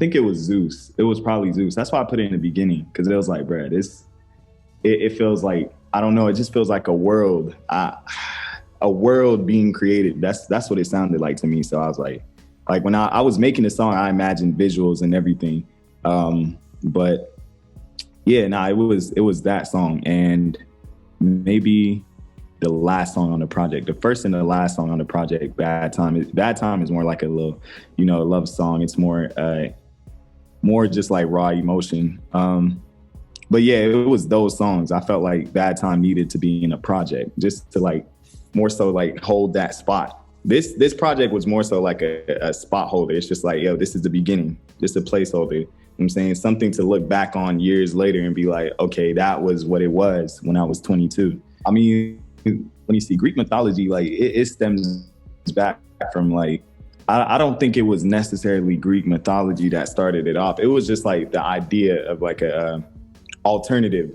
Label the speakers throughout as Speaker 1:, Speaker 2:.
Speaker 1: think it was Zeus. It was probably Zeus. That's why I put it in the beginning, because it was like, bro, it feels like, I don't know, it just feels like a world being created. That's what it sounded like to me. So I was like when I was making the song, I imagined visuals and everything. But yeah, it was that song, and maybe the last song on the project, the first and the last song on the project, Bad Time is more like a little, a love song. It's more just like raw emotion. But yeah, it was those songs. I felt like Bad Time needed to be in a project just to like more so like hold that spot. This project was more so like a spot holder. It's just like, yo, this is the beginning, just a placeholder. You know what I'm saying? Something to look back on years later and be like, okay, that was what it was when I was 22. I mean, when you see Greek mythology, like it stems back from like, I don't think it was necessarily Greek mythology that started it off. It was just like the idea of like a alternative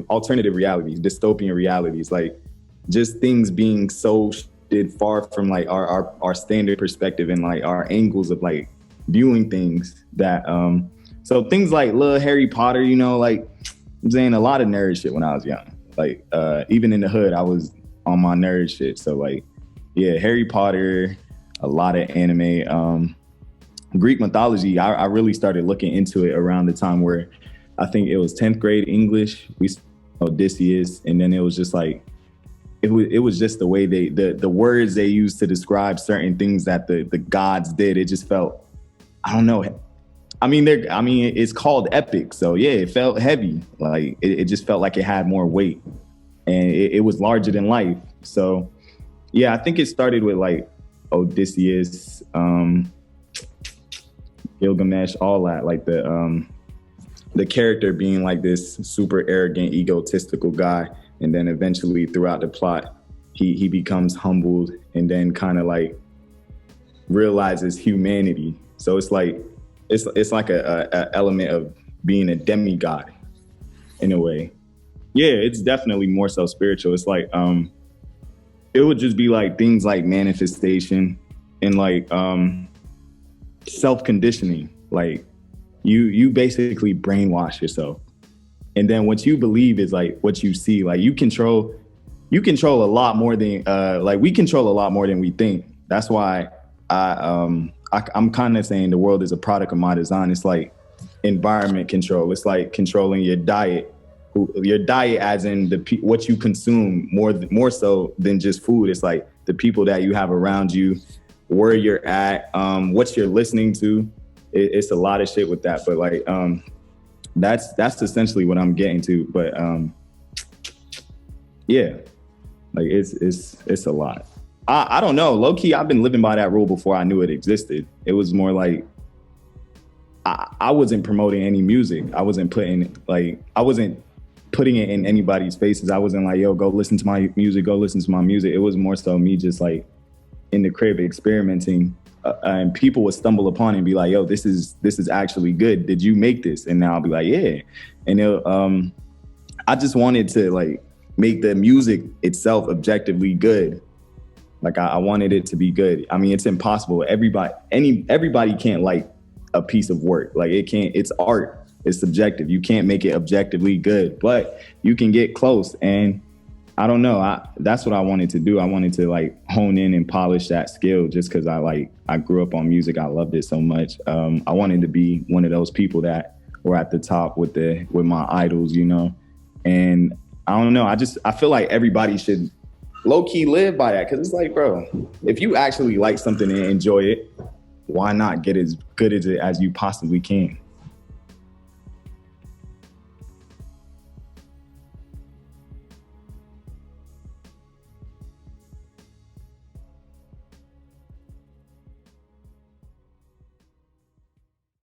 Speaker 1: realities, dystopian realities, like just things being so far from like our standard perspective and like our angles of like viewing things that so things like little Harry Potter, like I'm saying, a lot of nerd shit when I was young. Like even in the hood, I was on my nerd shit. So like, yeah, Harry Potter, a lot of anime, Greek mythology. I really started looking into it around the time where I think it was 10th grade English. We saw Odysseus, and then it was just like, it was just the way the words they used to describe certain things that the gods did. It just felt, I don't know. I mean, it's called epic. So yeah, it felt heavy. Like it just felt like it had more weight, and it was larger than life. So yeah, I think it started with like Odysseus, Gilgamesh, all that, like the character being like this super arrogant, egotistical guy. And then eventually throughout the plot, he becomes humbled and then kind of like realizes humanity. So it's like, it's like a element of being a demigod in a way. Yeah, it's definitely more so spiritual. It's like, it would just be like things like manifestation and like self-conditioning. Like you basically brainwash yourself. And then what you believe is like what you see. Like you control a lot more than like we control a lot more than we think. That's why I'm kind of saying the world is a product of my design. It's like environment control. It's like controlling your diet. Your diet, as in what you consume, more so than just food. It's like the people that you have around you, where you're at, what you're listening to. It's a lot of shit with that, but like that's essentially what I'm getting to. But yeah, like it's a lot. I don't know. Low key, I've been living by that rule before I knew it existed. It was more like I wasn't promoting any music. I wasn't putting it in anybody's faces. I wasn't like, yo, go listen to my music, go listen to my music. It was more so me just like in the crib experimenting, and people would stumble upon it and be like, yo, this is actually good. Did you make this? And now I'll be like, yeah. And I just wanted to like make the music itself objectively good. Like I wanted it to be good. I mean, it's impossible. Everybody can't like a piece of work. Like it's art. It's subjective. You can't make it objectively good, but you can get close. And I don't know. That's what I wanted to do. I wanted to like hone in and polish that skill just because I grew up on music. I loved it so much. I wanted to be one of those people that were at the top with my idols, And I don't know. I feel like everybody should low key live by that, because it's like, bro, if you actually like something and enjoy it, why not get as good as it as you possibly can?